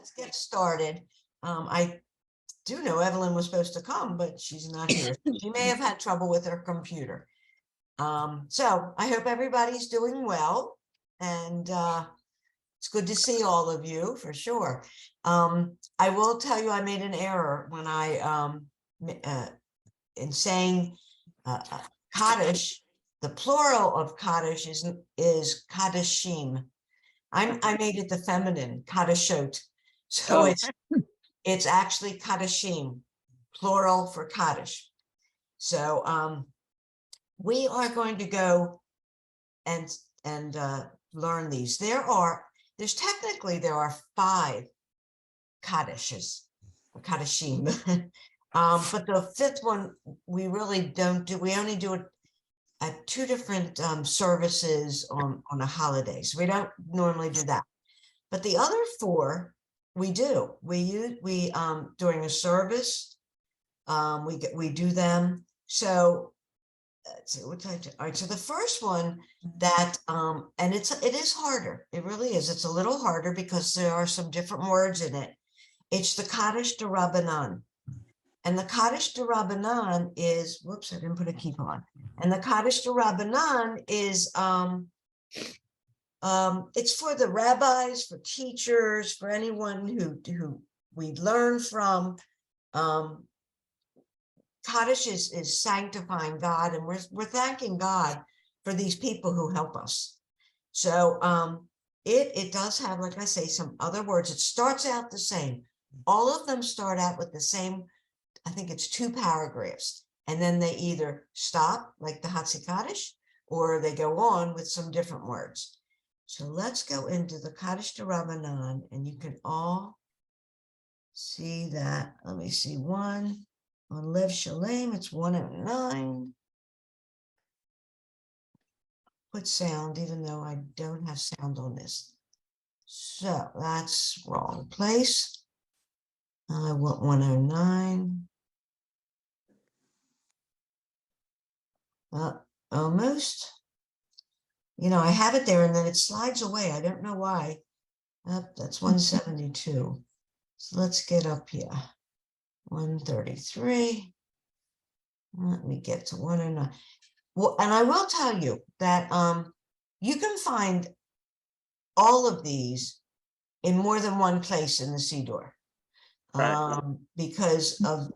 let's get started. I do know Evelyn was supposed to come, but she's not here. She may have had trouble with her computer. So I hope everybody's doing well, and it's good to see all of you for sure. I will tell you I made an error when I in saying Kaddish. The plural of Kaddish is Kaddishim. I made it the feminine, Kaddishot. So it's actually Kaddishim, plural for Kaddish. So we are going to go and learn these. There are 5 Kaddishes, Kaddishim. But the 5th one we really don't do. We only do it at 2 different services on a holiday. So we don't normally do that. But the other 4 we do. We during a service, we do them. So let's see what I do. All right. So the first one that and it is harder. It really is. It's a little harder because there are some different words in it. It's the Kaddish D'Rabbanan. And the Kaddish D'Rabbanan is, whoops, I didn't put a coupon. And the Kaddish D'Rabbanan is, it's for the rabbis, for teachers, for anyone who we learn from. Kaddish is sanctifying God, and we're thanking God for these people who help us. So it does have, like I say, some other words. It starts out the same. All of them start out with the same. I think it's 2 paragraphs, and then they either stop like the Hatzi Kaddish, or they go on with some different words. So let's go into the Kaddish D'Rabbanan, and you can all see that. Let me see, one on Lev Shalem, it's 109. Put sound, even though I don't have sound on this. So that's wrong place. I want 109. Almost. You know, I have it there and then it slides away. I don't know why. That's 172. So let's get up here. 133. Let me get to 109. Well, and I will tell you that you can find all of these in more than one place in the Siddur, because of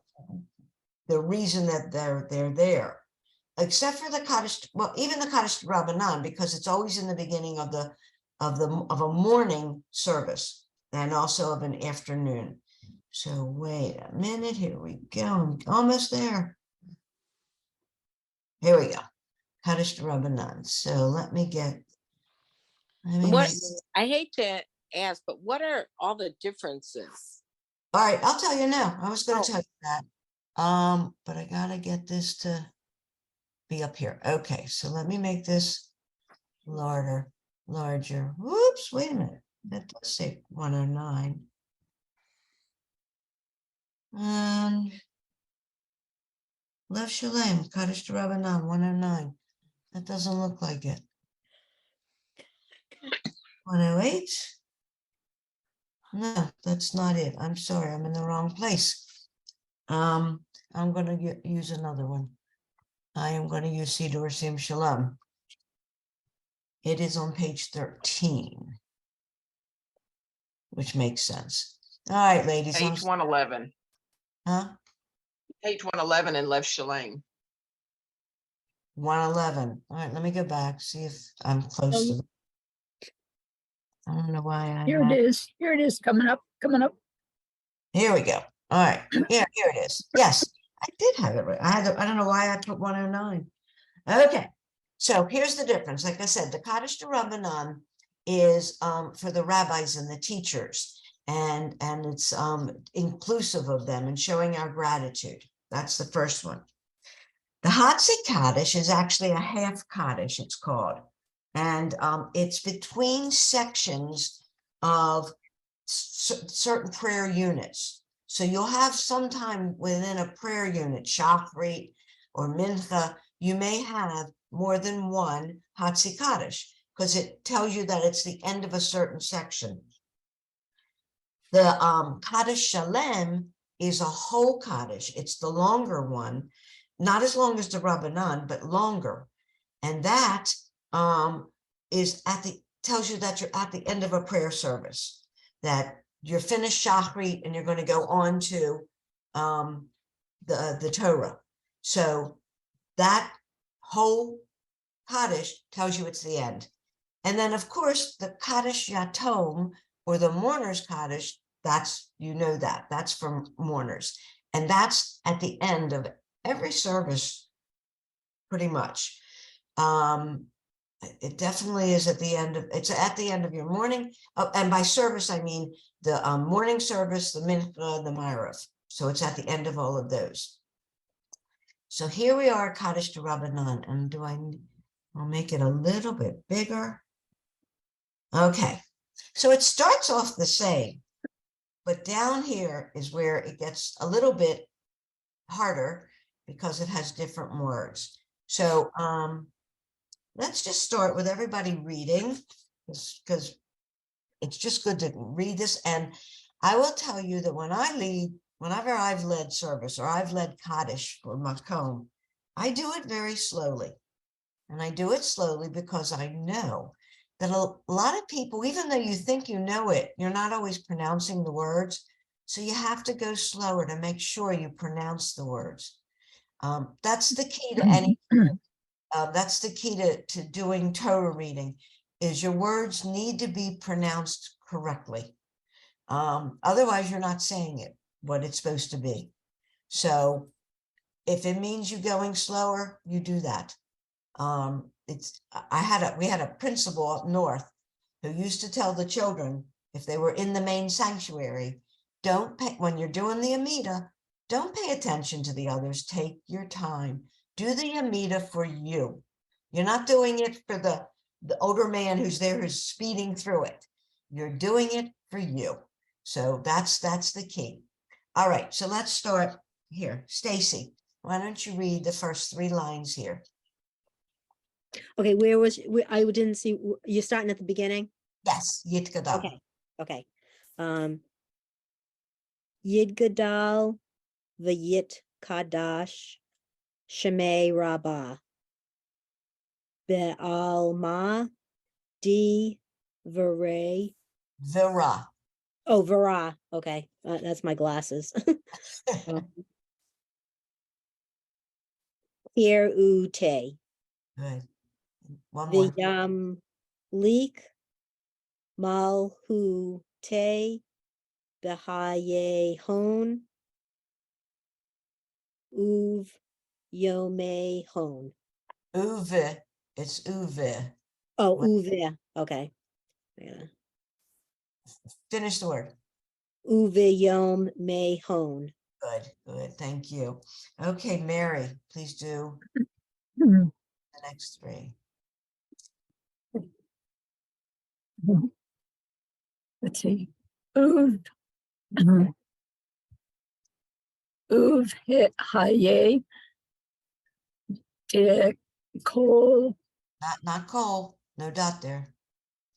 the reason that they're there. Except for the Kaddish, well, even the Kaddish D'Rabbanan, because it's always in the beginning of a morning service and also of an afternoon. So wait a minute, here we go. I'm almost there. Here we go. Kaddish D'Rabbanan. So let me get. I hate to ask, but what are all the differences? All right, I'll tell you now. I was going to tell you that, but I gotta get this to be up here. Okay, so let me make this larger. Whoops, wait a minute. That does say 109. Lev Shalem, Kaddish D'Rabbanan, 109. That doesn't look like it. 108. No, that's not it. I'm sorry, I'm in the wrong place. I'm going to use another one. I am going to use Siddur Sim Shalom. It is on page 13, which makes sense. All right, ladies. Page 111. Huh? Page 111 in Lev Shalem. 111. All right, let me go back, see if I'm close to. I don't know why Here it is. Here it is. Coming up. Here we go. All right. Yeah, here it is. Yes, I did have it right. I don't know why I put 109. Okay. So here's the difference. Like I said, the Kaddish D'Rabbanan is for the rabbis and the teachers, and it's inclusive of them and showing our gratitude. That's the first one. The Hatzi Kaddish is actually a half Kaddish, it's called. And it's between sections of certain prayer units. So you'll have sometime within a prayer unit, Shachrit or Mincha, you may have more than one Hatzi Kaddish because it tells you that it's the end of a certain section. The Kaddish Shalem is a whole Kaddish. It's the longer one, not as long as the Rabbanan, but longer. And that is tells you that you're at the end of a prayer service, that you're finished Shachrit and you're going to go on to the Torah. So that whole Kaddish tells you it's the end. And then, of course, the Kaddish Yatom, or the mourner's Kaddish, that's for mourners. And that's at the end of every service, pretty much. It definitely is it's at the end of your morning. And by service, I mean the morning service, the mincha, the ma'ariv. So it's at the end of all of those. So here we are, Kaddish to Rabbanan. And I'll make it a little bit bigger. Okay, so it starts off the same, but down here is where it gets a little bit harder because it has different words. So let's just start with everybody reading, because it's just good to read this. And I will tell you that whenever I've led service or I've led Kaddish or Makom, I do it very slowly. And I do it slowly because I know that a lot of people, even though you think you know it, you're not always pronouncing the words. So you have to go slower to make sure you pronounce the words. That's the key to any. That's the key to doing Torah reading, is your words need to be pronounced correctly. Otherwise, you're not saying it what it's supposed to be. So if it means you going slower, you do that. We had a principal up north who used to tell the children, if they were in the main sanctuary, when you're doing the Amida, don't pay attention to the others. Take your time. Do the Amida for you. You're not doing it for the older man who's there who's speeding through it. You're doing it for you. So that's the key. All right, so let's start here. Stacy, why don't you read the first 3 lines here? Okay, I didn't see, you're starting at the beginning? Yes, Yit Gadol. Okay, okay. Yid Gadol, V'yit Kadash, Shemei Rabbah, Be'alma, Di, V'rei. Vira. Oh, V'ra, okay, that's my glasses. Here Ute, Good. One more. V'yam Leek, Malhu Te, Behaye Hon, Uv Yome Hon. Uve. It's Uve. Oh, What- Uve. Okay. Yeah. Finish the word. Uve Yom Me Hon. Good. Thank you. Okay, Mary, please do Hmm. the next 3. Let's see. Uv. Uv hit haye. De kol. Not Cole. No dot there.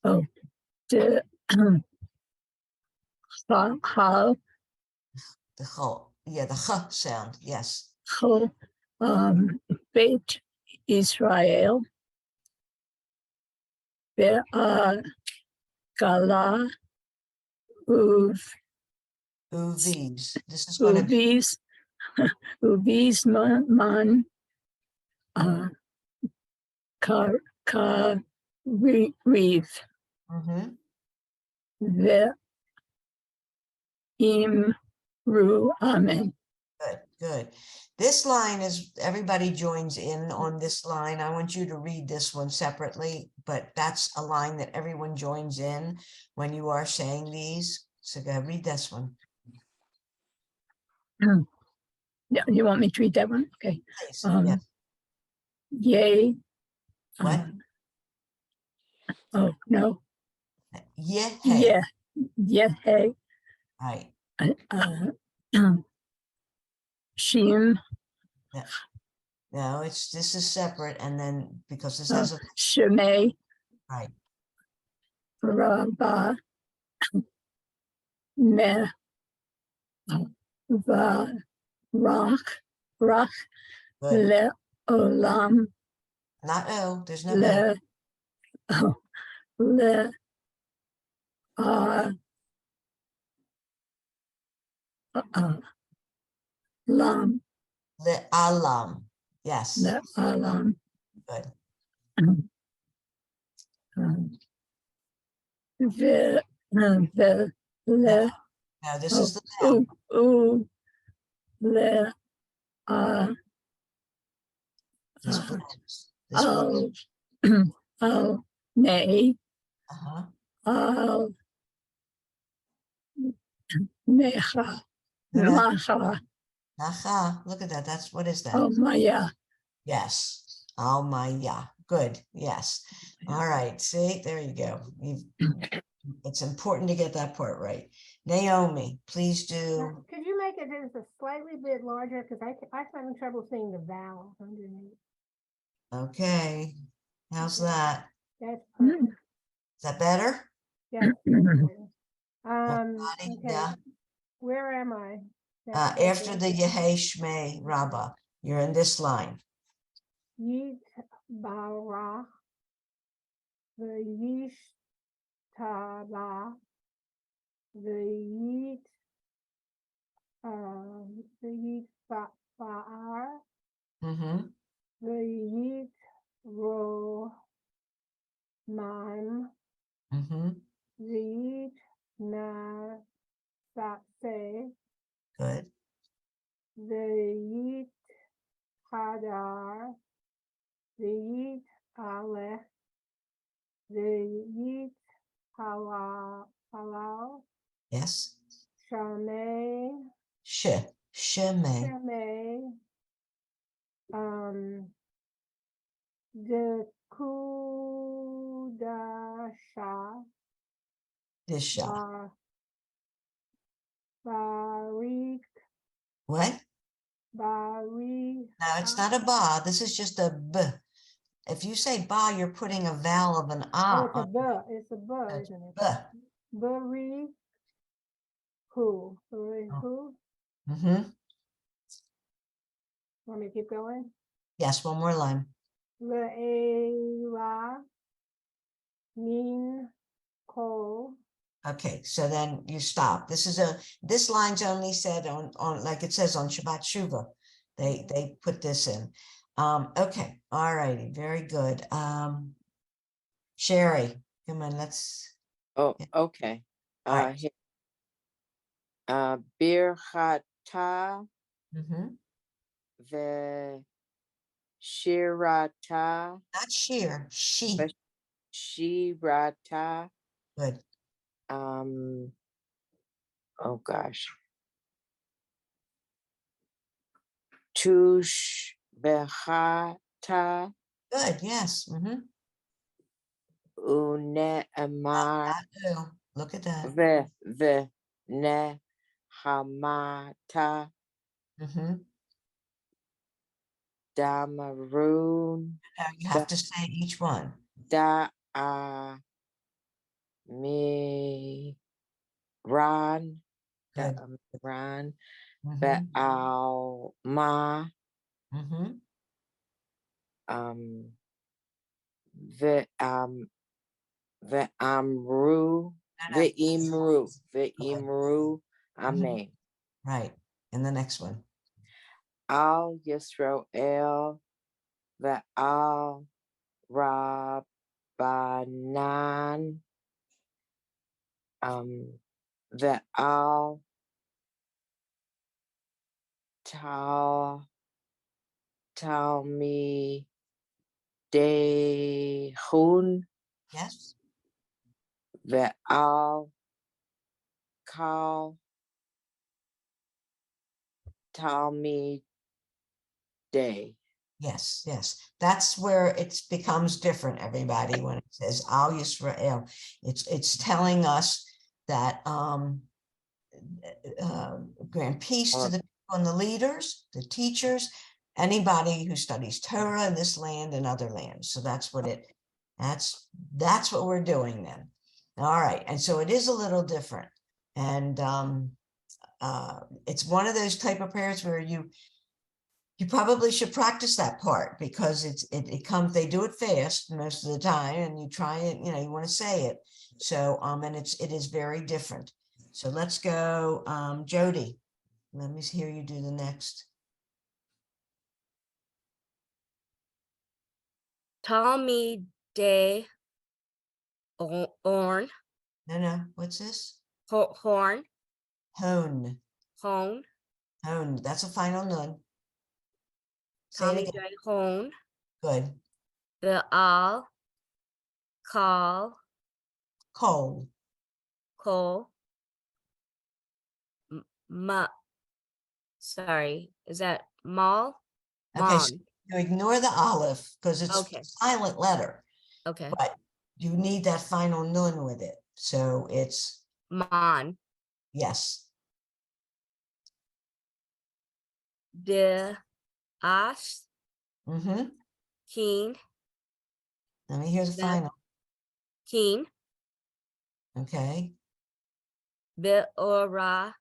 Oh, de hal. The Chol. Yeah, the Ch sound. Yes. Chol. Beit Israel. Be'a gala. Uv. Uves. This is going to be. Uvis man. Reeve. Mhm. The Imru Amen. Good. This line is, everybody joins in on this line. I want you to read this one separately, but that's a line that everyone joins in when you are saying these. So go read this one, Yeah, you want me to read that one? Okay. please. Yay. What? Oh no. Yeah. Hey. Yeah. Hey. Right. Shim. No, this is separate, and then because this has a Shemay. right. Rabba. me, va, rach, Good. le, olam, Not O, there's no O. le, oh, le, uh, lam, The alam. Yes, le, alam, good. ve, ve, le, Now, this oh, is the noun. le, uh, This uh, blends. This works. al, al, ne, Uh-huh. al, necha, No, no, macha, Nacha, look at that. That's, what is that? oh, maya. Yes. Almaya. Good. Yes. All right. See, there you go. It's important to get that part right. Naomi, please Now, do. could you make it just a slightly bit larger? Because I'm having trouble seeing the vowel underneath. Okay. How's that? That's Mm. perfect. Is that better? Yes. that's better. Everybody, Okay, yeah. where am I? After the Yehe Shmei Rabbah, you're in this line. Yit bara, the yish taba, the yit ba'ar, Mm-hmm. the yit ro mime, Mm-hmm. the yit na say, Good. the yit hadar, the yit alech, the yit halal, Yes. shamay, Shemei. shamay, the kudasha, Disha. barik, What? barik. No, it's not a ba. This is just a b. If you say ba, you're putting a vowel of an Oh, a on it's a bu, it. isn't it? B. Bari who? Mm-hmm. Want me to keep going? Yes, one more line. Le'ela, min, kol, Okay, so then you stop. This line's only said on like it says on Shabbat Shuva. They put this in. Okay, all righty, very good. Sherry, come on, let's. Oh, Yeah. okay. All right. Birchata Mhm. Shirata Not sheer, she. Shirata. Good. Oh gosh. Tush Bechata Good, yes. Mm-hmm. Une'amar Look at that. the Nehamata Mm-hmm. Damarun Now you have to say each one. Da Mi Ran Good. Ran Mm-hmm. Be'al Ma Mm-hmm. the Amru No, the Imru Mhm. Amen. Right. And the next one. Al Yisrael the Al Rabbanan the Al Talmi Dehun Yes. the Al Kal Talmi Day. Yes, yes. That's where it becomes different, everybody, when it says Al Yisrael. It's telling us that grant peace to the people and the leaders, the teachers, anybody who studies Torah in this land and other lands. So that's what that's what we're doing then. All right. And so it is a little different. And it's one of those type of prayers where you probably should practice that part because it comes, they do it fast most of the time and you try it, you want to say it. So, and it is very different. So let's go, Jody. Let me hear you do the next. Tommy Day Orn No, what's this? Horn Hone, Hone hone. That's a final nun. Say it Tommy again. Day Hone Good. the Al Call Coal. Cole Ma sorry, is that Mal? Okay, so Mon. you ignore the olive because it's Okay. a silent letter, Okay. but you need that final nun with it. So it's Mon. yes. De As Mm-hmm. Keen Let me hear the the final. Keen Okay. Beorata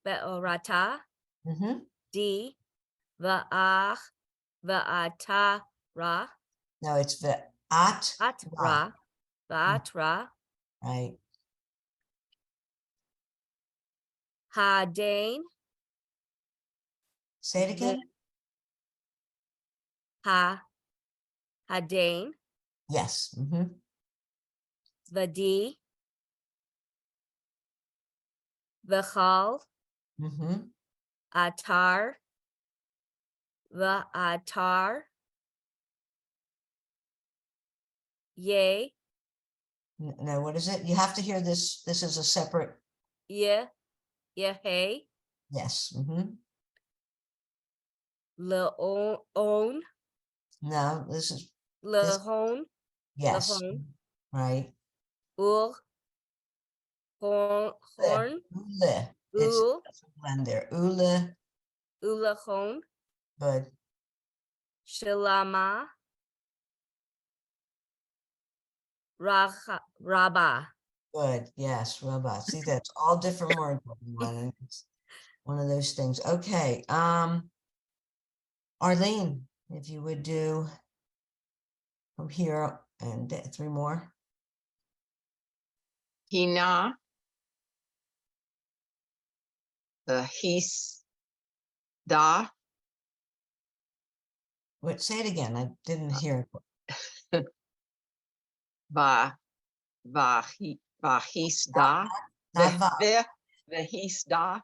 Mm-hmm. D Vaatara No, it's the at Atra Vaatra right. Hadain Say it again. Hadain Yes. Mm-hmm. Vadi Vachal Mm-hmm. Atar Vaatar Ye No, what is it? You have to hear this. This is a separate. Yehe Yes. Mm-hmm. Leon No, this is this. Lehon Yes. Lehon Right. Ur Horn Ule. It's Ul a blend there. Ule. Ulahon Good. Shalama Rabba. Good. Yes. Robot. See, that's all different words. Everyone, and it's one of those things. Okay. Arlene, if you would do from here and three more. Hina. The His Da. Wait, say it again. I didn't hear it. Va His Da. Not va, The His Da.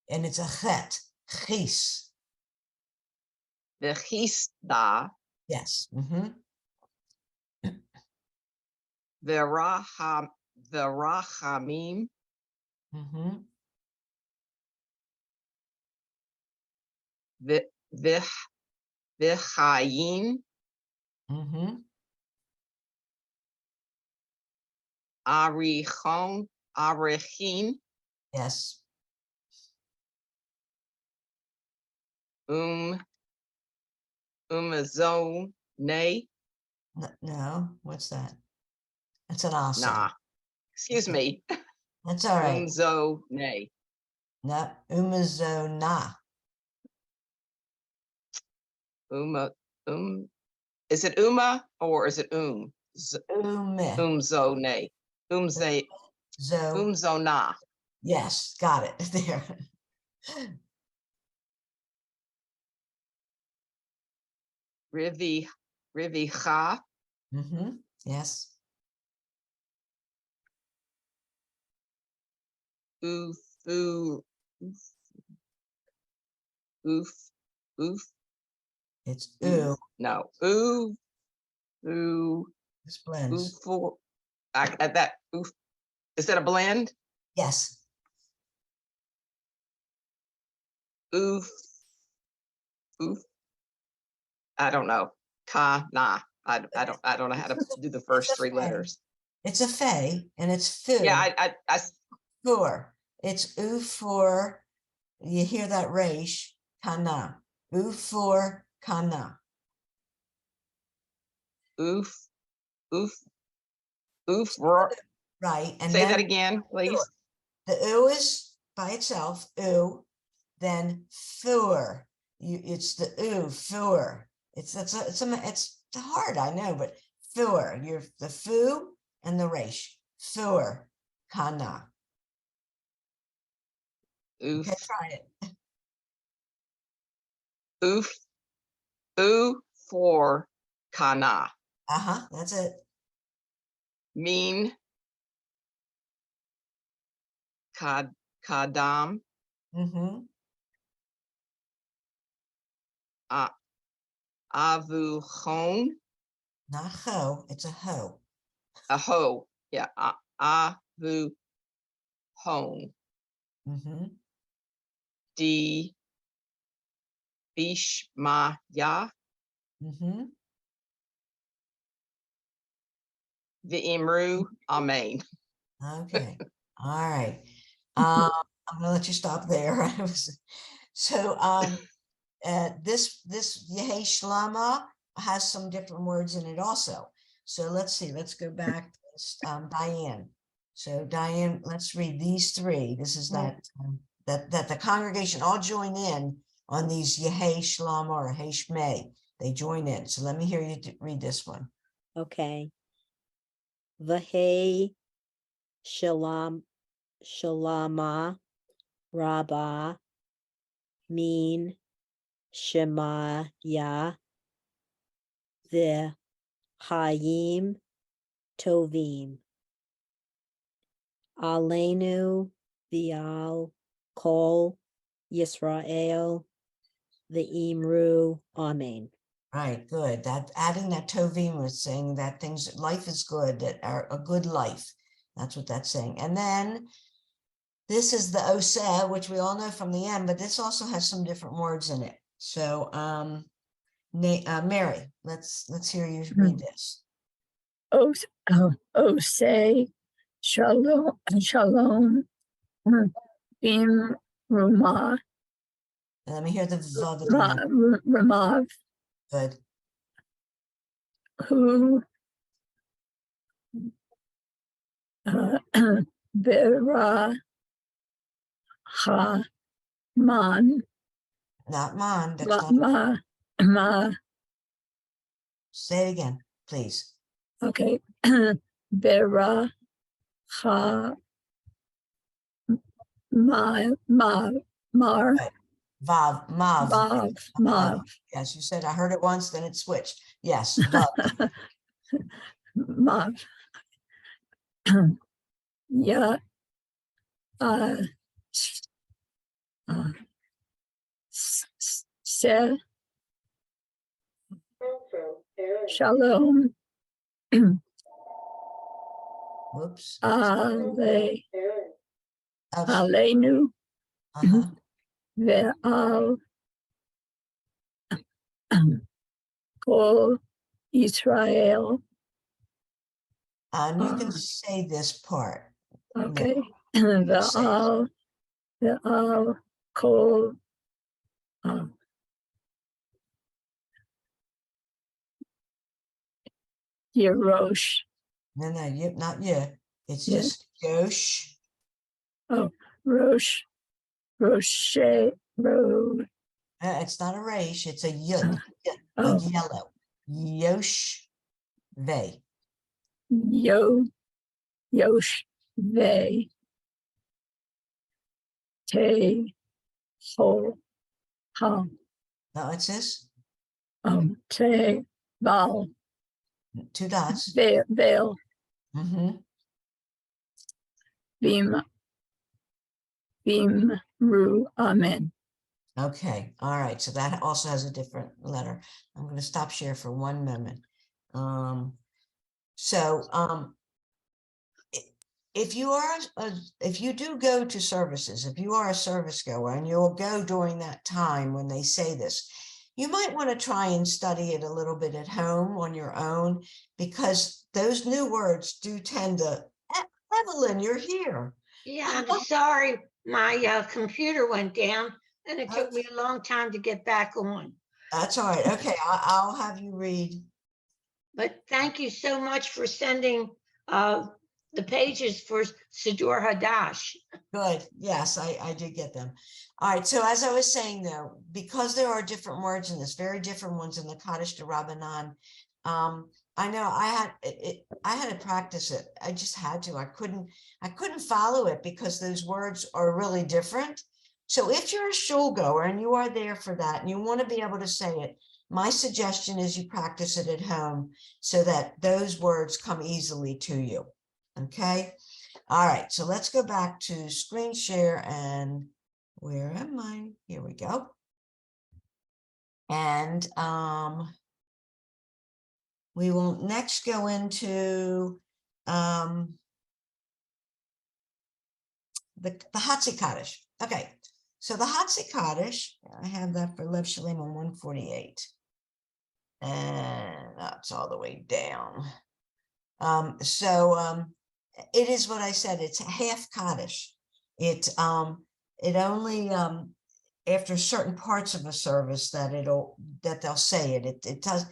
and it's a chet. Chis. The His Da. Yes. Mm-hmm. The Rahamim. Mm-hmm. The Chayin. Mm-hmm. Arichin. Yes. Umazone. No, what's that? That's an awesome. Nah. Excuse me. That's all right. Umzone. No, umazona. Uma. Is it Uma or is it Ume. Umzone. Zo. Umzona. Yes, got it. There. Rivicha. Mm-hmm. Yes. Oof. Oof. Oof. Oof. It's Oof. ooh. No. Ooh. Ooh. This Ooh. blends. For that. Oof. Is that a blend? Yes. Oof. Oof. I don't know. Nah. I don't know how to do the first three letters. It's a fey, and it's foo. Yeah, I For. It's oo for. You hear that resh? Kana. Oo for kana. oof. Oof. Oof. Right, and Say that then again, please. the oo is by itself, oo, then fur. It's the oo, fur. It's hard, I know, but fur, you're the foo and the resh, fur, kana. Oof, Okay, try it. oof, oo for kana. Uh-huh, that's it. Mean kadam. Mm-hmm. Avuchon. Not ho, it's a ho. A ho. Yeah. Avuchon. Mm-hmm. Di bishmaya. Mm-hmm. V'imru amen. Okay, all right. I'm gonna let you stop there. So, this Yehei Shlama has some different words in it also. So let's see, let's go back, to Diane. So Diane, let's read these three. This is that the congregation all join in on these Yehei Shlama or Heshmei. They join in. So let me hear you read this one. Okay. Vahey Shalom Shalama Rabbah Min Shemaya the Hayim Tovim Aleinu Vial Kol Yisrael the Imru Amen. Right, good. That adding that Tovim was saying that things, life is good, that are a good life. That's what that's saying. And then this is the Oseh, which we all know from the end, but this also has some different words in it. So, Mary, let's hear you read this. Say Shalom, Shalom, Bim Rumah, And let me hear the Vav at the end. Ramav, Good. Hu, Vera, Ha, Man, Not man. That's not. Ma, Say it again, please. okay, Vera, Ha, Mar, Right. Vav, Mav. Mav, Yes, you said I heard it once, then it switched. Yes, Vav. Mav, Ya, Se, Shalom, Whoops. Ale, Oh, Aleinu, uh-huh. Ve'al, Kol Israel. You can say this part. Okay. You say it. Ve'al, Kol, Yerosh. No, not you. It's Yeah. just Yosh. Oh, Rosh, Roshe, It's not a resh, it's a yud, a oh, yellow. Yosh ve. Yosh, Ve, Te, Ho, Ha, No, it's this. Te, Val, 2 dots. Veil, Mm-hmm. Bim, Ru, Amen. Okay, all right. So that also has a different letter. I'm going to stop share for 1 moment. So if you are if you do go to services, if you are a service goer and you'll go during that time when they say this, you might want to try and study it a little bit at home on your own, because those new words do tend to, Evelyn, you're here. Yeah, I'm sorry, my computer went down and it took me a long time to get back on. That's all right. Okay, I'll have you read. But thank you so much for sending the pages for Siddur Hadash. Good. Yes, I did get them. All right. So as I was saying though, because there are different words in this, very different ones in the Kaddish de Rabbanan. I know I had to practice it. I just had to. I couldn't follow it because those words are really different. So if you're a shul goer and you are there for that and you want to be able to say it, my suggestion is you practice it at home so that those words come easily to you. Okay. All right. So let's go back to screen share and where am I? Here we go. And we will next go into the Hatzi Kaddish. Okay, so the Hatzi Kaddish, I have that for Lev Shalim on 148. And that's all the way down. It is what I said, it's a half Kaddish. It only after certain parts of a service that they'll say it. It does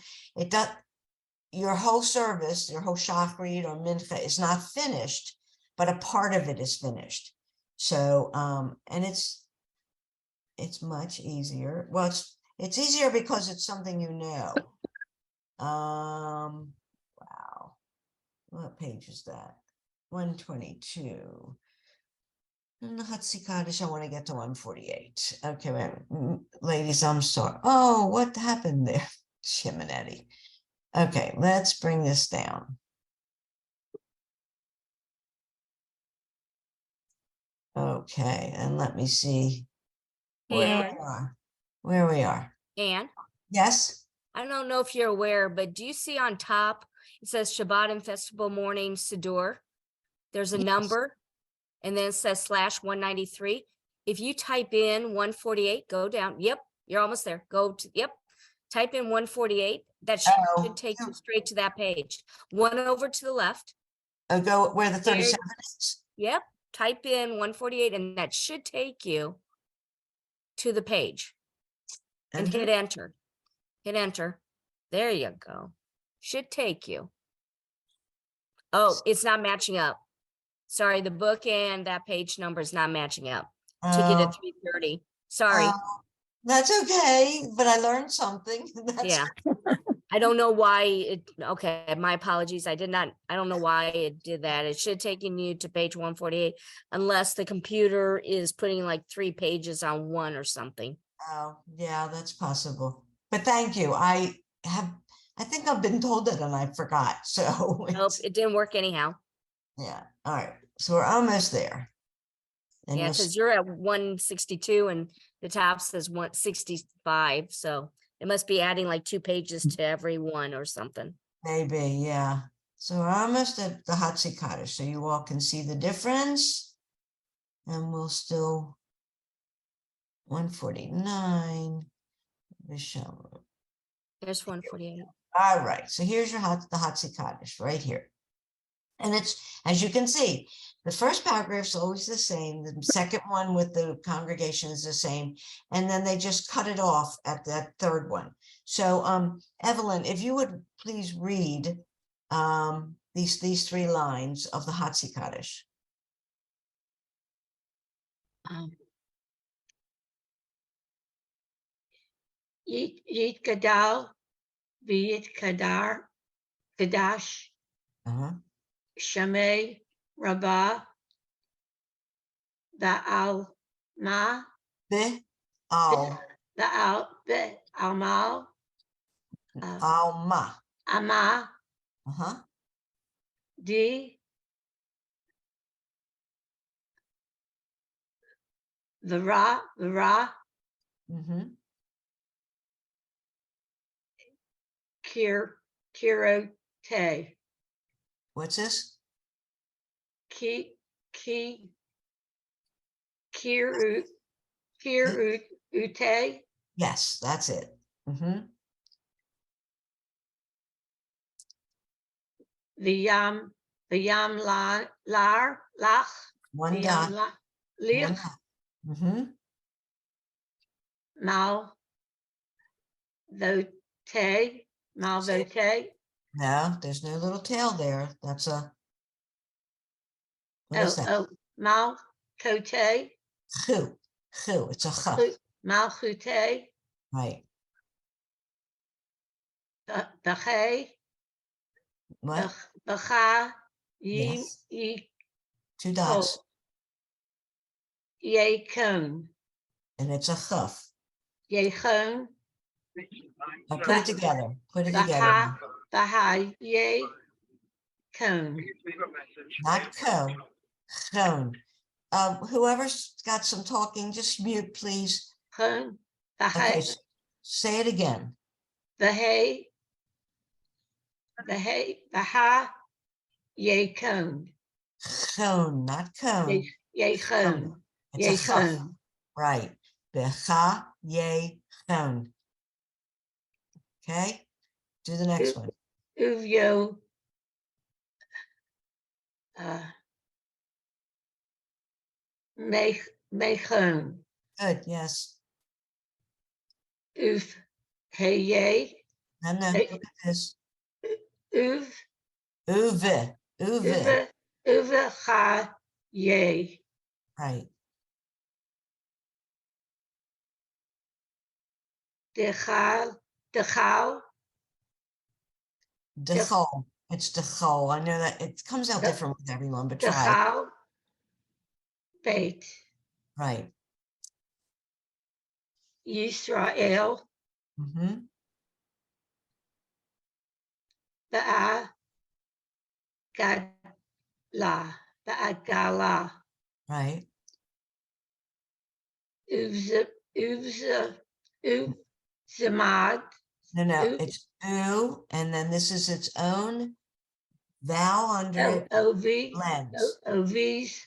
your whole service, your whole shachrit or mincha is not finished, but a part of it is finished. So and it's much easier. Well, it's easier because it's something you know. Wow. What page is that? 122. And the Hatzi Kaddish, I want to get to 148. Okay, wait, ladies, I'm sorry. Oh, what happened there? Shimonetti. Okay, let's bring this down. Okay, and let me see where And, we are. Where we are. and Yes? I don't know if you're aware, but do you see on top, it says Shabbat and Festival Morning Siddur? There's a Yes. number and then it says /193. If you type in 148, go down. Yep, you're almost there. Yep. Type in 148. That should Oh, take you straight to that page. One over to the left. go where the There- 37 is. Yep. Type in 148 and that should take you to the page. And Enter. hit enter. Hit enter. There you go. Should take you. Oh, it's not matching up. Sorry, the book and that page number is not matching up. Took you to Oh, 330. Sorry. that's okay, but I learned something. That's Yeah. I don't know why it, okay, my apologies. I don't know why it did that. It should take you to page 148 unless the computer is putting like 3 pages on one or something. Oh, yeah, that's possible. But thank you. I think I've been told that and I forgot. So Nope, it didn't work anyhow. yeah. All right. So we're almost there. And Yeah, you'll because you're at 162 and the top says 165. So it must be adding like 2 pages to every one or something. maybe, yeah. So we're almost at the Hatzi Kaddish, so you all can see the difference. And we'll still 149. Vishalom. There's 148. All right, so here's your the Hatzi Kaddish right here. And it's, as you can see, the first paragraph is always the same. The second one with the congregation is the same. And then they just cut it off at that third one. So Evelyn, if you would please read these 3 lines of the Hatzi Kaddish. Yit Gadal, V'yit Kadar, Kadash, Uh-huh. Shamei, Rabbah, Ba'al Ma, Be al Ba'al Almal, alma. Ama, Uh-huh. Di, Ra, Mm-hmm. Kirote, What's this? Kirut, Kirute, Yes, that's it. Mm-hmm. V'yam Lach, One V'yam dot. Lich, One dot. Mm-hmm. Mal Vote, Mal Vote, No, there's no little tail there. That's a What is that? Mal Cote, Chu. Chu. It's a ch. Malchute, Right. Bache, What? Bacha, Yes. Yi, 2 dots. Yekon, And it's a chuf. Yechon, Now put it together. Put it together. Baha, Baha, Ye, Kon, Not co. Chon. Whoever's got some talking, just mute, please. Kon, Okay, Baha, say it again. Bahe, Baha, Yekon, Chon, not cone. Yechon, It's a chuf. Yechon, Right. Becha ye chon. Okay, do the next one. Uvyo, Mechon, Good, yes. Uf, Heye, No, no, Hey. look at this. Uv, Uve, uve. Uve, Ha, Ye, Right. Dechal, Dechol. It's dechol. I know that it comes out The- different with everyone, but try. Dechal, Beit, Right. Yisrael, Mm-hmm. Ba'a, Gadla, Gala, Right. Uvza, Uvzamad, No, no, Uv, it's u, and then this is its own vowel under it, Ov, blends. Oviz,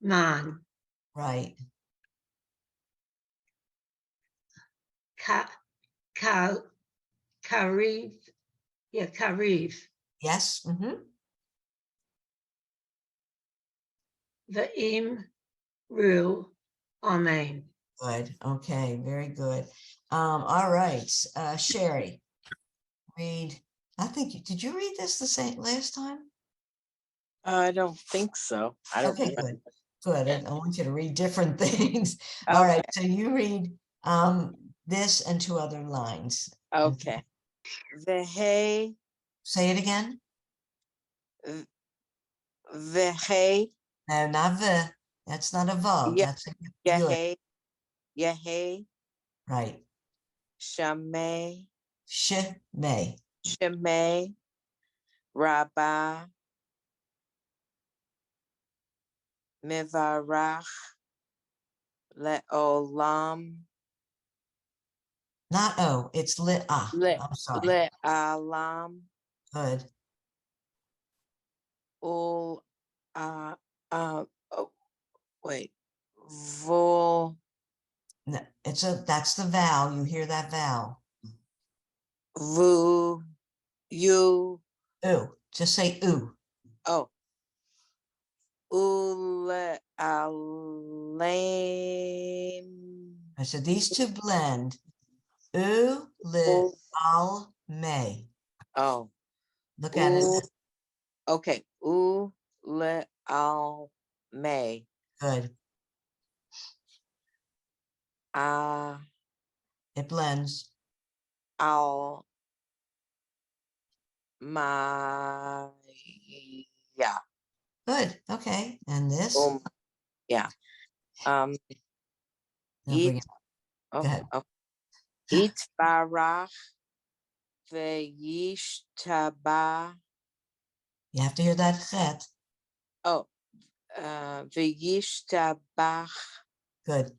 Man, Right. Kariv, Kariv, Yes. Mm-hmm. Va'im, Ru, Amen. Good. Okay. Very good. All right. Sherry, read. I think did you read this the same last time? I don't think so. I don't. Okay, remember. good. Good. I want you to read different things. All right. So you read this and 2 other lines. Okay. Vehe, Say it again. vehe, No, not the. That's not a vav. Yeah, That's a yud. yehe, yehe, Right. shame, Shemay. sheme, rabba, mivarach, leolam, Not oh, it's lit. Ah, le, I'm sorry. lealam, Good. ul, oh, wait, vol, No, that's the vowel. You hear that vowel. vu, you, Ooh. Just say ooh. oh, ule, alam, I said these 2 blend. Ooh, lit, ul, al, may. oh, Look at it. okay, ule, al, may, Good. ah, It blends. al, my, yeah, Good. Okay. And this? yeah, um, Now bring it, it. Go oh, ahead. oh, it barach ve'yishtaba, You have to hear that chet. oh, ve'yishtabach Good.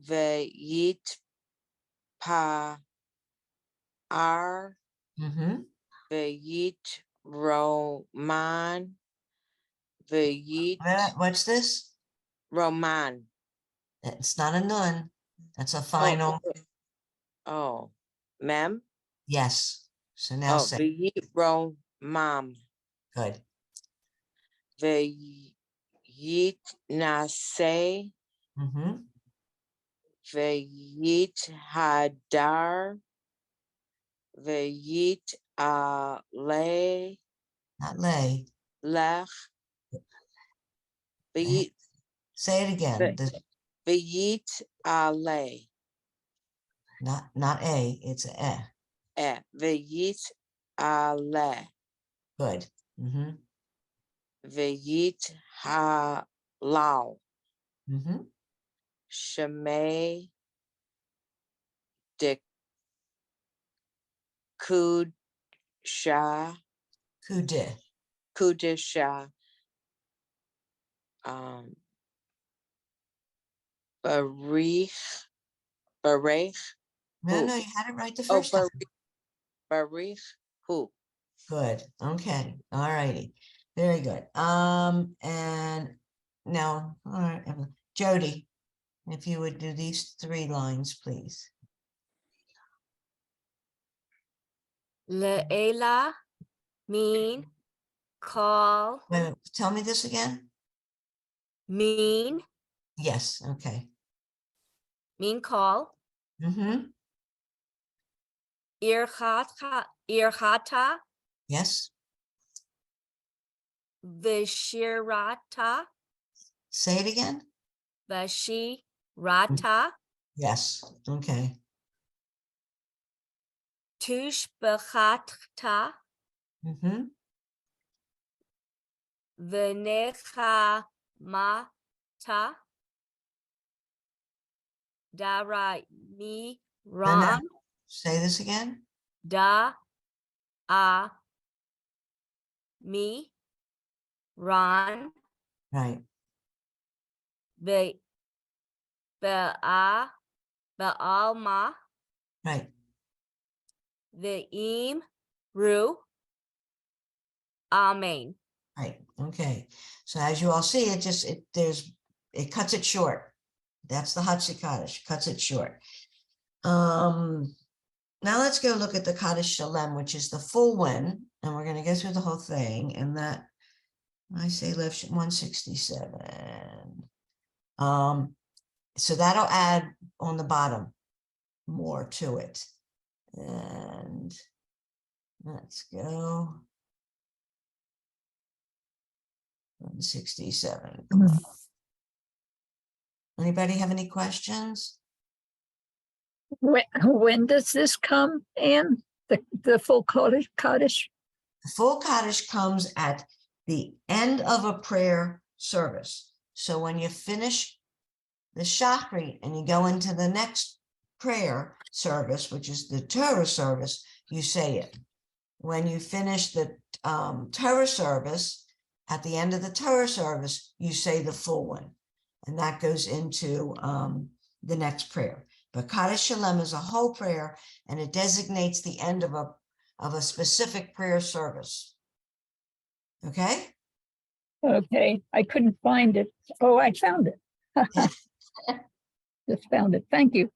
ve'yitpa'ar Mm-hmm. ve'yitroman ve'yit What's this? roman. It's not a nun. That's a Oh, final. oh, mem. Yes. So now Oh, say ve'yitromam good. ve'yitnaseh Mm-hmm. ve'yithadar ve'yit'aleh Not lay. lech V'yit, Say it again. The- v'yit ale, Not a, it's a. v'yit ale, Good. Mm-hmm. v'yit halal, Mm-hmm. shemay de kudsha, Kude. kudisha, barich, barich, No, who? no, you had it right the Oh, first time. barich, who? Good. Okay. All righty. Very good. And now, all right, Jody, if you would do these 3 lines, please. Le'ela, mean, call, Wait, wait, tell me this again. mean, Yes. Okay. call, Mm-hmm. irhata, Yes. vishirata, Say it again. vashirata, Yes. Okay. tushbachata, Mm-hmm. v'nechamata, darami, No, no. ram, Say this again. da, a, mi, ran, Right. be, be'a, be'alma, Right. ve'im, ru, amen. Right. Okay. So as you all see, it cuts it short. That's the Hatsi Kaddish, cuts it short. Now let's go look at the Kaddish Shalem, which is the full one, and we're going to go through the whole thing. And that I say left 167. So that'll add on the bottom more to it. And let's go 167. Come on. Anybody have any questions? When does this come in? The full Kaddish? The full Kaddish comes at the end of a prayer service. So when you finish the Shachrit and you go into the next prayer service, which is the Torah service, you say it. When you finish the Torah service, at the end of the Torah service, you say the full one. And that goes into the next prayer. But Kaddish Shalem is a whole prayer, and it designates the end of a specific prayer service. Okay? Okay, I couldn't find it. Oh, I found it. Just found it. Thank you.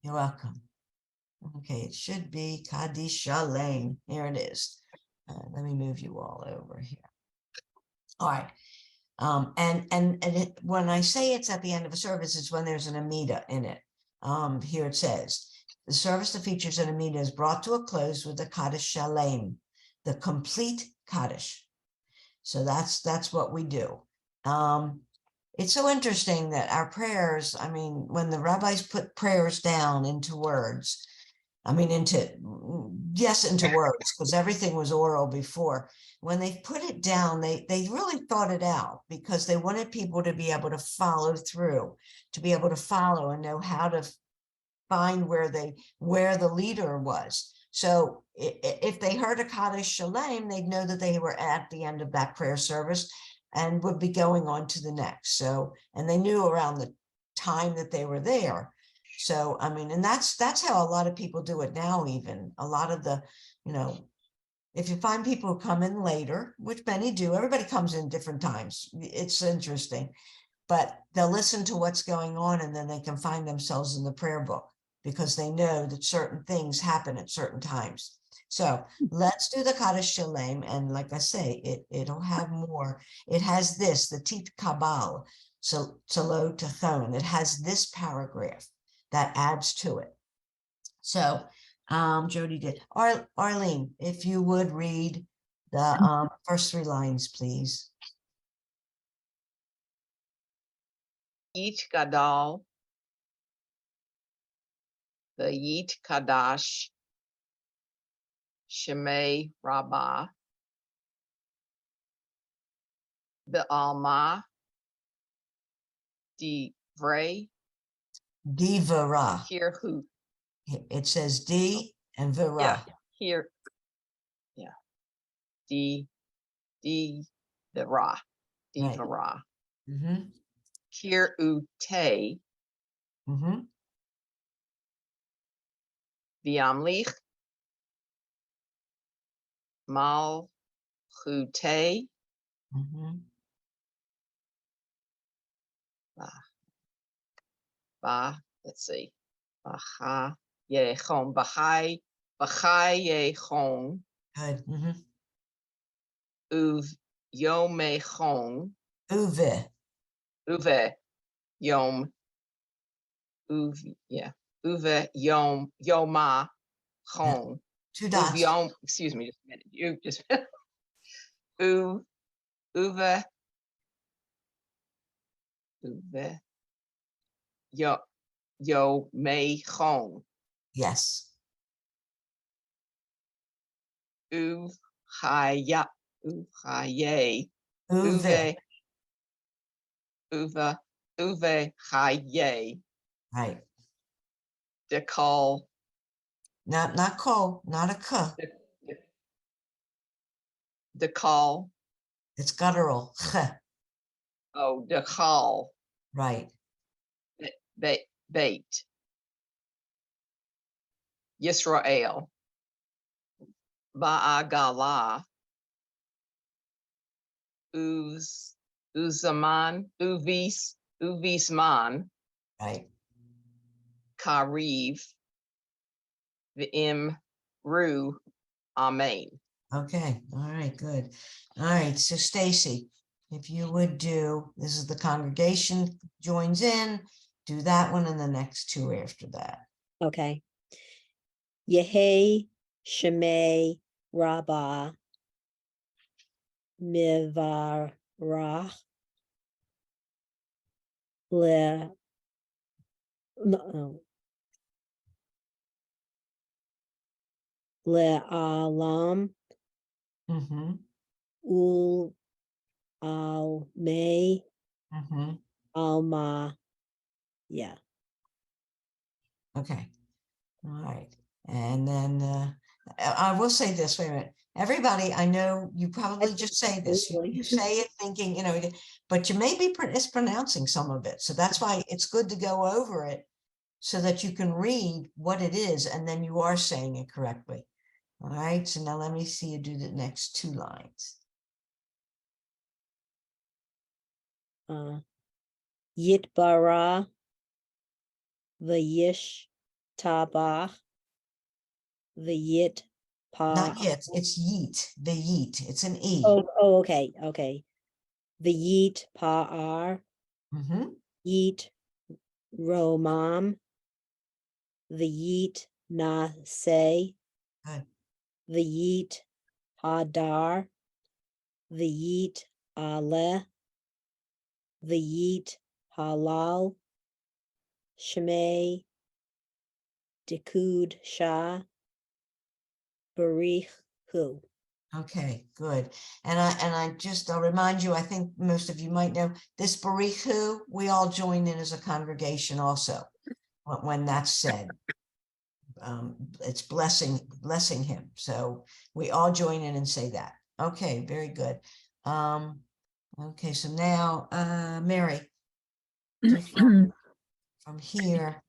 You're welcome. Okay, it should be Kaddish Shalem. Here it is. Let me move you all over here. All right. When I say it's at the end of a service, it's when there's an Amida in it. Here it says, the service that features an Amida is brought to a close with the Kaddish Shalem, the complete Kaddish. So that's what we do. It's so interesting that our prayers, I mean, when the rabbis put prayers down into words, into words, because everything was oral before. When they put it down, they really thought it out, because they wanted people to be able to follow through, to be able to follow and know how to find where the leader was. So if they heard a Kaddish Shalem, they'd know that they were at the end of that prayer service and would be going on to the next. So, and they knew around the time that they were there. So, and that's how a lot of people do it now, even. A lot of the, if you find people who come in later, which many do, everybody comes in different times. It's interesting, but they'll listen to what's going on, and then they can find themselves in the prayer book, because they know that certain things happen at certain times. So let's do the Kaddish Shalem. And like I say, it'll have more. It has this, the Tit Kabal, so Talo Tachon. It has this paragraph that adds to it. So Jody did. Arlene, if you would read the first 3 lines, please. Yit Gadal, the Yit Kadash, Shemay Rabbah, the Alma, Divrei, Divara. Kirhu, It says D and Vira. yeah, here, yeah, the Ra, Right. Divara, Mm-hmm. Kirute, Mm-hmm. Viamlich, Malchute, Mm-hmm. let's see, Baha Yechon, Bahai Yechon, Good. Mm-hmm. Uv Yomechon, Uve. Uve Yom, Uve Yoma Chon, 2 dots. excuse me, just a minute, you just, Uve, Uve, Yomechon, Yes. Uv Chaya, Uv Chaye, Uve. Uve Chaye, Right. Dekal, Not ko, not a k. Dekal, It's guttural. Ch. oh, Dekal, Right. Bait, Yisrael, Ba'agala, Uzaman, Uvisman, Right. Kariv, V'im, Ru, Amen. Okay. All right. Good. All right. So Stacy, if you would do, this is the congregation joins in, do that one and the next 2 after that. Okay. Yehi Shemay Rabbah Mivarach Le no, Le Alam Mm-hmm. Ul Al May Mm-hmm. Alma. Yeah. Okay. All right. And then I will say this, wait a minute. Everybody, I know you probably just say this. You Absolutely. say it thinking, but you may be mispronouncing some of it. So that's why it's good to go over it so that you can read what it is and then you are saying it correctly. All right. So now let me see you do the next 2 lines. Yitbara V'yish Tabach V'yit Pa. Not yet. It's yeet. The yeet. It's an E. Oh, okay, okay. V'yit Pa'ar Mm-hmm. Yit Romam V'yit Naseh Good. V'yit Hadar V'yit Ale V'yit Halal Shmei Dikud Shah Barich Hu. Okay, good. And I'll remind you, I think most of you might know this Barichu, we all join in as a congregation also when that's said. It's blessing him. So we all join in and say that. Okay, very good. Okay, so now Mary, do from here.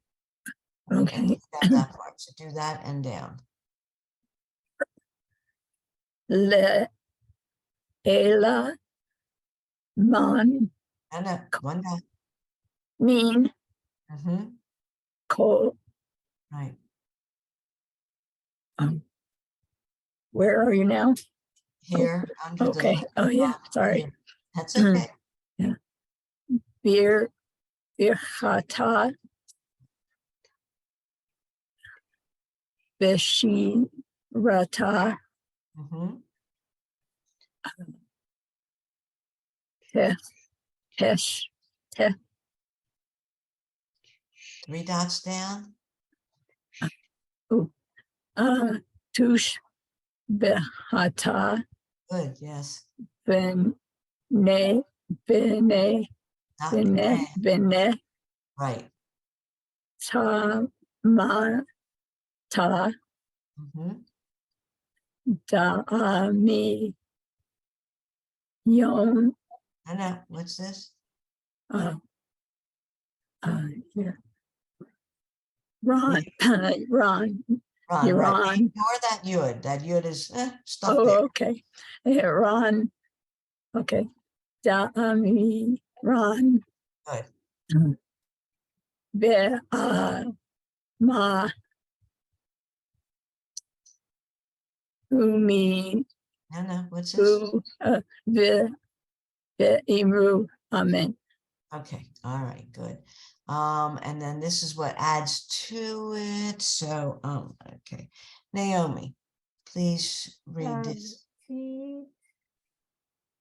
And Okay. take out that part. So do that and down. Le Ela Man And one down. Min Mm-hmm. Kol. Right. Where are you now? Here under the Okay. Oh yeah. Sorry. here. That's okay. Yeah. Bir Birchata Beshirata Mm-hmm. Tesh Tesh 3 dots down. Tush behata Good, yes. ben ne bene Not bene ran. bene Right. ta ma ta Mhm. da mi yon I know, what's this? uh, yeah. Ron Ron Ron, you're right. on. Ignore that yud. That yud is stuck Oh, there. okay. Yeah, Ron. Okay. Da mi Ron Good. be ma umi No, what's this? ve be imu amen. Okay, all right, good. And then this is what adds to it. So, okay. Naomi, please read this. T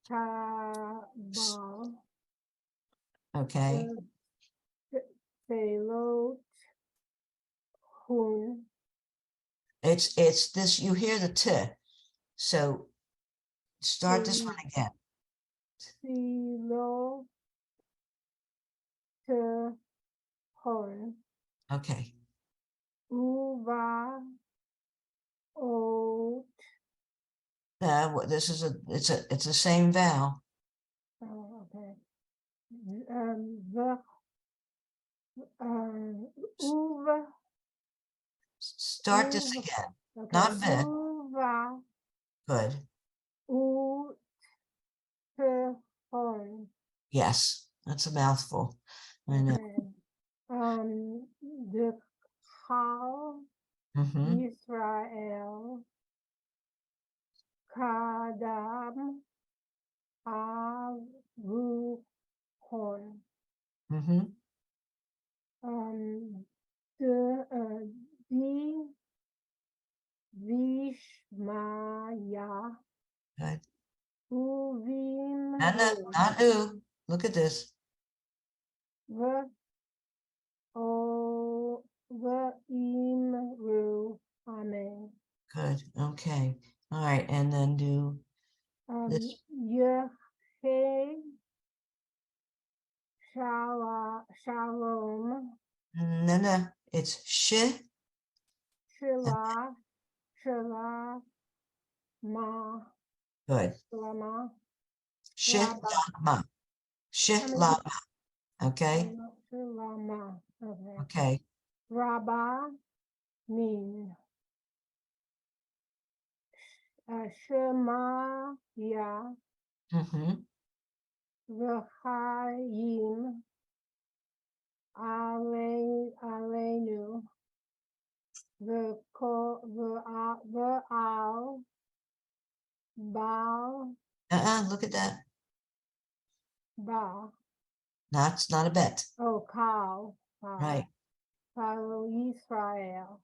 ta ba Okay, Felot hun it's this, you hear the t. So start this one again. Silo te horn Okay, uva o this is it's the same vowel. oh, okay. The uva Start this uva again, okay. not v. Uva Good. u te horn. Yes, that's a mouthful. I know. Okay. The Chal Mm-hmm. Israel Kadam Avu Horn. Mm-hmm. The Vishmaya Good. Uvim Not ooh. Look at this. the O the Imru Amen. Good. Okay. All right. And then do this. Yehe Shalom No. It's sh. And Shila Ma good. Lama Sh Rabba. ma. Sh I mean, la. Okay. Shilama. Okay. Okay. Rabba Min. Shema Ya Mm-hmm. V'chaim Aleinu V'al Baal Look at that. Ba. It's not a bet. Oh, Kal. Right. Kal Israel.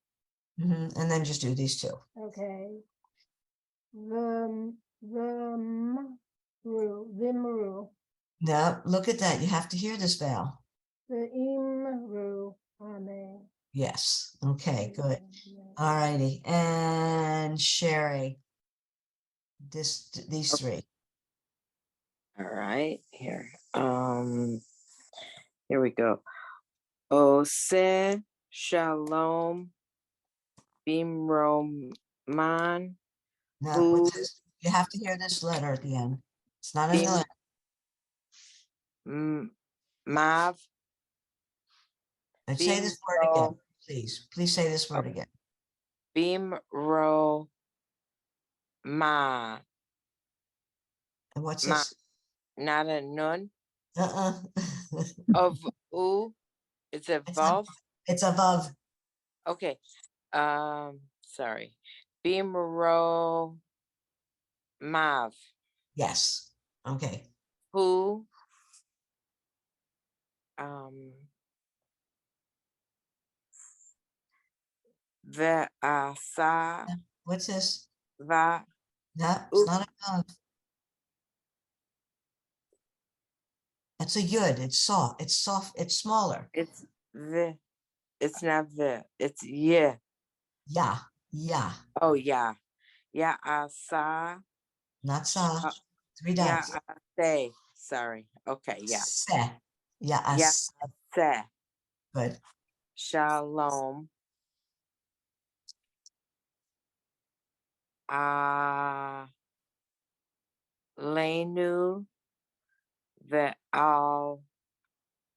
Mm-hmm. And then just do these two. Okay. Vimru. No, look at that. You have to hear this vowel. The Imru. Amen. Yes. Okay, good. Amen. All righty. And Sherry, these three. All right, here. Here we go. Ose Shalom Bimroman No, what's this? You have to hear this letter at the end. It's not in the letter. Mav And say this word again, Bimro please. Please say this word again. Bimro Ma And what's Ma, this? not a nun Uh-uh. of U. It's a It's vav. It's above. Okay. Sorry. Bimro Mav. Yes. Okay. Who Ve'asa What's this? Va No, it's not above. It's a yud. It's soft. It's soft. It's smaller. it's the It's not the, it's yeah. Yeah, yeah, Oh yeah. Yeah, I saw. not sa. Uh, 3 yeah, dots. I say. Sorry. Okay, yeah. Se. Yeah, I Yeah, say. I say. Good. Shalom. Lenu the all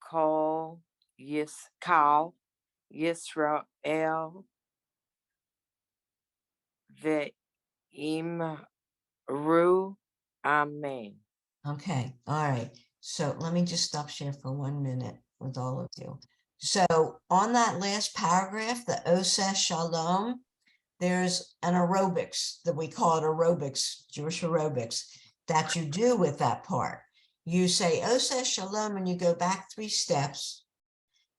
call Yisrael the Imru. Amen. Okay, all right. So let me just stop share for 1 minute with all of you. So on that last paragraph, the Oseh Shalom, there's an aerobics that we call it aerobics, Jewish aerobics, that you do with that part. You say Oseh Shalom and you go back 3 steps,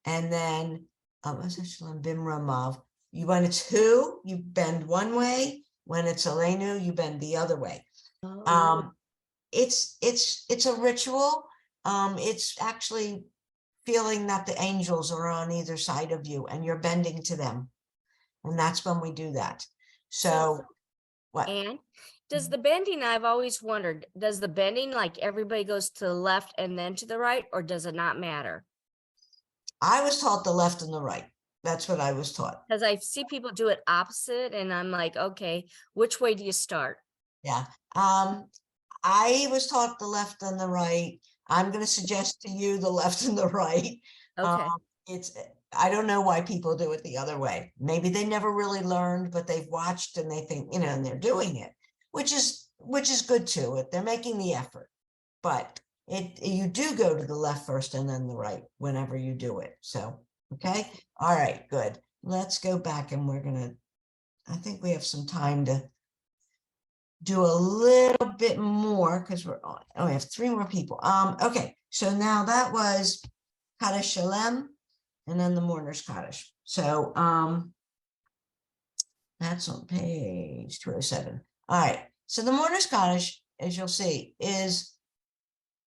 and then Oseh Shalom Bimramav. When it's who, you bend one way. When it's Aleinu, you bend the other way. It's a ritual. It's actually feeling that the angels are on either side of you and you're bending to them. And that's when we do that. So what? And does the bending, I've always wondered, does the bending like everybody goes to the left and then to the right, or does it not matter? I was taught the left and the right. That's what I was taught. Because I see people do it opposite and I'm like, okay, which way do you start? Yeah. I was taught the left and the right. I'm going to suggest to you the left and the right. Okay. It's I don't know why people do it the other way. Maybe they never really learned, but they've watched and they think, and they're doing it, which is good too. They're making the effort, but you do go to the left first and then the right whenever you do it. So, okay. All right, good. Let's go back and I think we have some time to do a little bit more because we have 3 more people. Okay, so now that was Kaddish Shalem and then the mourner's Kaddish. So that's on page 207. All right, so the mourner's Kaddish, as you'll see, is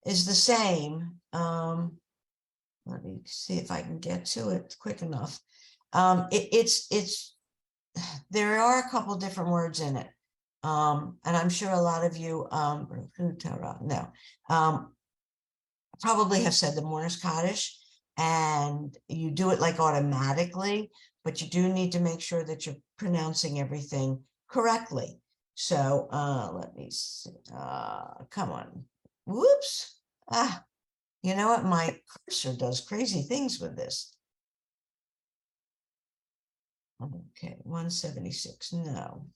the same. Let me see if I can get to it quick enough. It's there are a couple different words in it. And I'm sure a lot of you probably have said the mourner's Kaddish, and you do it like automatically, but you do need to make sure that you're pronouncing everything correctly. So let me see. Come on. Whoops. You know what? My cursor does crazy things with this. Okay, 176. No.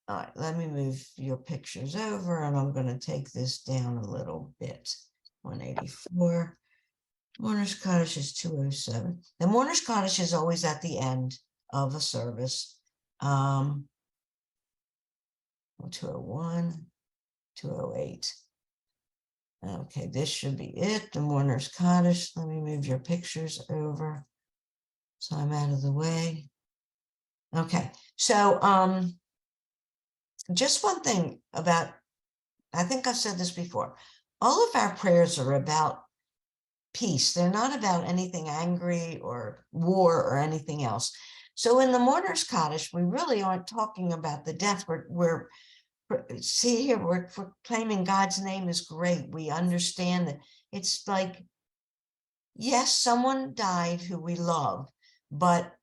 All right, let me move your pictures over and I'm going to take this down a little bit. 184. Mourner's Kaddish is 207. The Mourner's Kaddish is always at the end of a service. 201, 208. Okay, this should be it. The Mourner's Kaddish. Let me move your pictures over so I'm out of the way. Okay, so just one thing about, I think I've said this before, all of our prayers are about peace. They're not about anything angry or war or anything else. So in the mourner's Kaddish, we really aren't talking about the death. We're see here, we're claiming God's name is great. We understand that it's like, yes, someone died who we love, but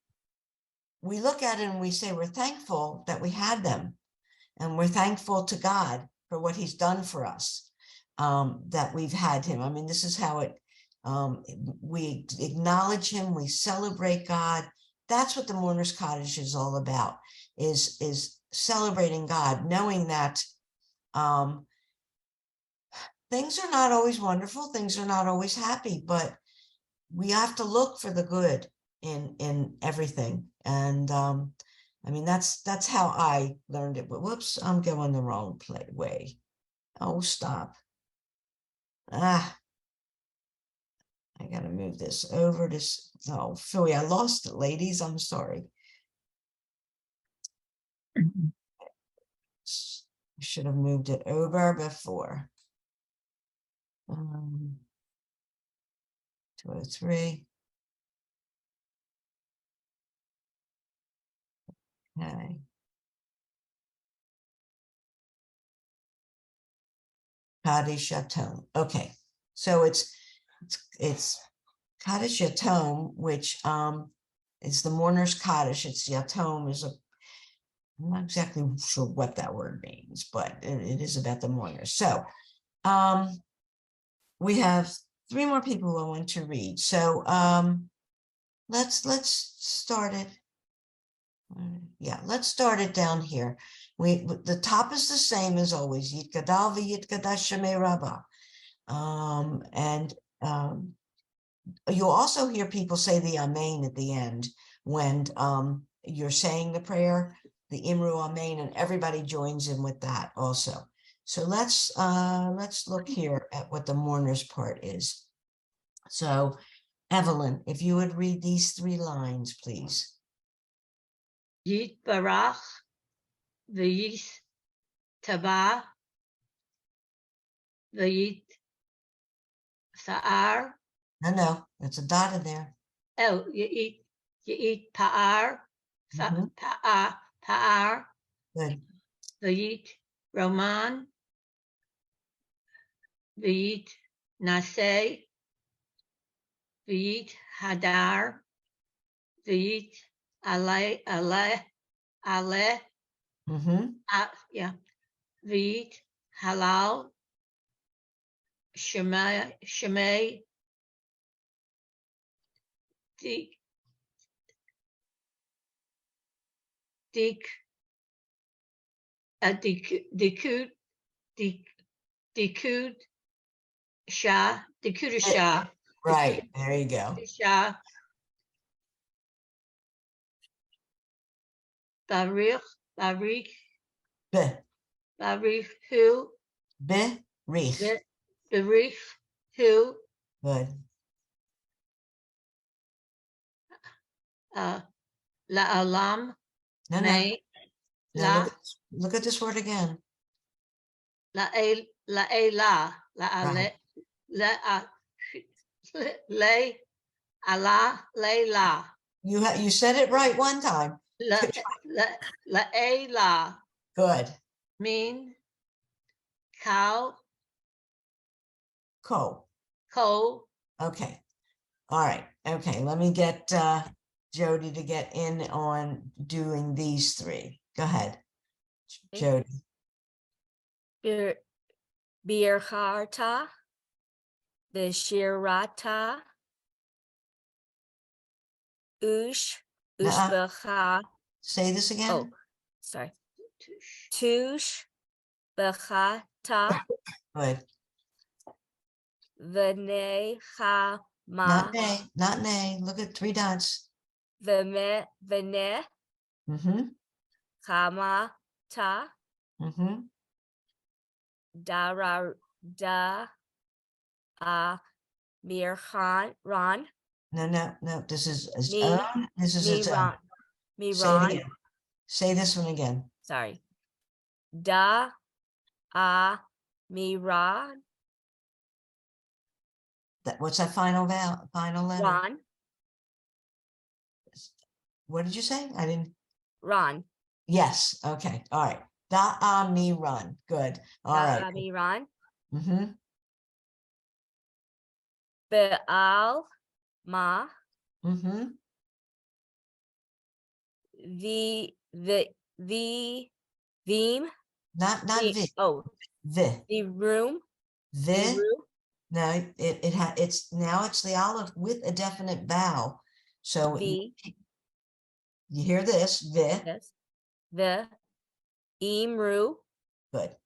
we look at it and we say we're thankful that we had them. And we're thankful to God for what he's done for us, that we've had him. I mean, this is how we acknowledge him, we celebrate God. That's what the mourner's Kaddish is all about, is celebrating God, knowing that things are not always wonderful, things are not always happy, but we have to look for the good in everything. And I mean, that's how I learned it. But whoops, I'm going the wrong way. Oh, stop. I gotta move this over to, oh, Philly, I lost it, ladies. I'm sorry. Mhm. I should have moved it over before. 203. Okay. Kaddish Yatom. Okay, so it's Kaddish Yatom, which is the mourner's Kaddish. It's Yatom is a, I'm not exactly sure what that word means, but it is about the mourners. So we have 3 more people I want to read. So let's start it. Yeah, let's start it down here. The top is the same as always. Yitkadal v'yitkadash shemei rabbah. And you'll also hear people say the Amen at the end when you're saying the prayer, the Imru Amen, and everybody joins in with that also. So let's look here at what the mourner's part is. So Evelyn, if you would read these 3 lines, please. Yit barach, v'yis taba, v'yit sa'ar. No, it's a dot in there. Oh, yit pa'ar, Mhm. pa'ar, Good. v'yit roman, v'yit naseh, v'yit hadar, v'yit ale, Mhm. yeah, v'yit halal, shemay, dikud shah, Right, there you go. shah, barich, Be, hu, rich. barich hu, Good. la'alam, No, may, no, look at this word again. la'ala, Right. layla, You said it right one time. la'ela, Good. mean, cow, Cool. ko, Okay. All right. Okay. Let me get Jody to get in on doing these 3. Go ahead, Okay. Jody. Birharta, the Shirata, Nuh-uh. Ushbacha. Say this again. Oh, sorry. Tush, Bechata, Good. Vene Not Hama, nay. Not nay. Look at 3 dots. Vene Mm-hmm. Hamata, Mm-hmm. Dara Da Mirhan Ron, No. This is its me, own. This is its own. me Say it Ron, again. Say this one again. sorry. Da Miran What's that final letter? Ron, What did you say? I didn't. Ron, Yes. Okay. All right. Da mi run. Good. All right. Da Miran, Mm-hmm. Be'al Ma, Mm-hmm. the Vim, Not vi. oh, Vi. the room, Vi. room, No, it's now it's the olive with a definite vowel. So the, you hear this, vi. yes, the Imru, Good.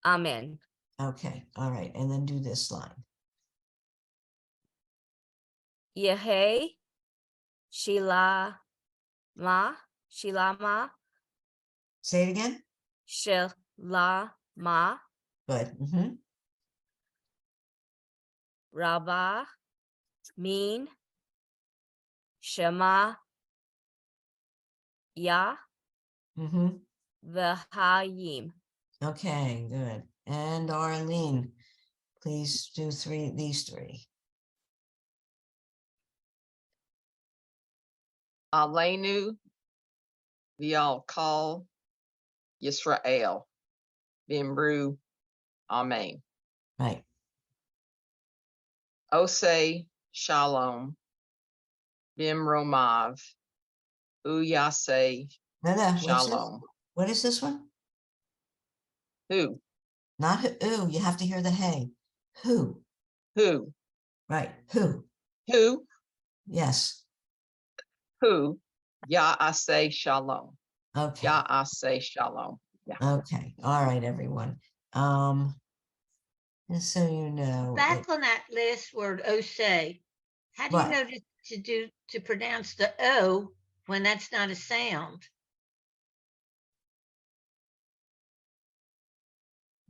Amen. Okay. All right. And then do this line. Yehe, Shilama, Say it again. Shilama, Good. Mm-hmm. Rabba, Min, Shema, Ya, Mm-hmm. V'hayim. Okay, good. And Arlene, please do these 3. Alenu, Vial Kal Yisrael. Vimru Amen. Right. Osei Shalom. Vimromav. Uyase No, what's this? Shalom. What is this one? Who? Not who, ooh, you have to hear the hey. Who, Who? right, who, Who? yes, Who? Ya'aseh Shalom. okay, Ya'aseh Shalom. Yeah. okay, all right, everyone. Just so you know, Back on that last word, "osei," how do you What? know to pronounce the O when that's not a sound?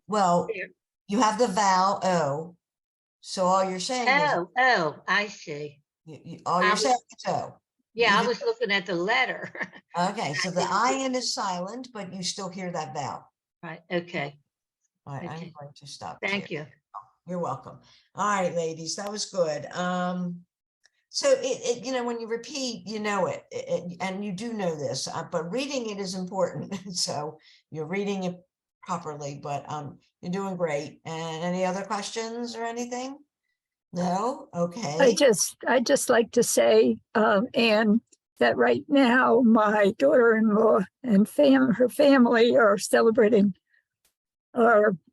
well, There. you have the vowel O, so all you're saying is, Oh, I see. all I you're was- saying is O. Yeah, I Even- was looking at the letter. Okay, so I the didn't- IN is silent, but you still hear that vowel. Right, okay, All right, I'm Okay. going to stop. thank sharing. you. You're welcome. All right, ladies, that was good. So you know, when you repeat, you know it, and you do know this, but reading it is important. So you're reading it properly, but you're doing great. And any other questions or anything? No? Okay. I just like to say, Anne, that right now my daughter-in-law and her family are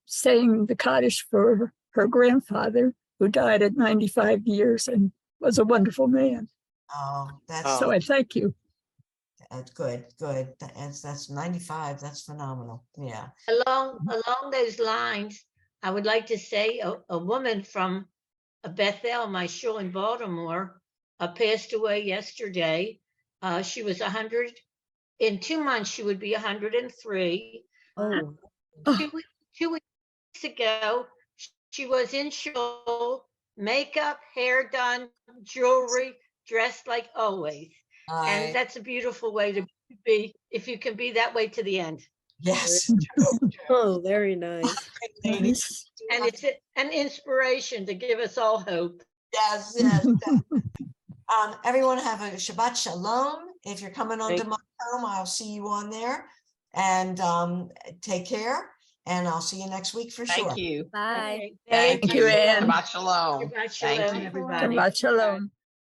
saying the Kaddish for her grandfather, who died at 95 years and was a wonderful man. Oh, So I thank you. that's good, good. That's 95. That's phenomenal. Yeah. Along those lines, I would like to say a woman from Bethel, my shul in Baltimore, passed away yesterday. She was 100. In 2 months, she would be 103. Oh, Two, 2 weeks ago, she was in shul, makeup, hair done, jewelry, dressed like always. And that's a beautiful way to be, if you can be that way to the end. Yes. oh, very nice. Ladies. And it's an inspiration to give us all hope. Yes, yes. Everyone have a Shabbat Shalom. If you're coming onto Thank- my home, I'll see you on there. And take care. And I'll see you next week for sure. Thank you. Bye. Okay. Thank you, Anne. Shabbat Shalom. Shabbat Thank shalom, you. everybody. Shabbat shalom.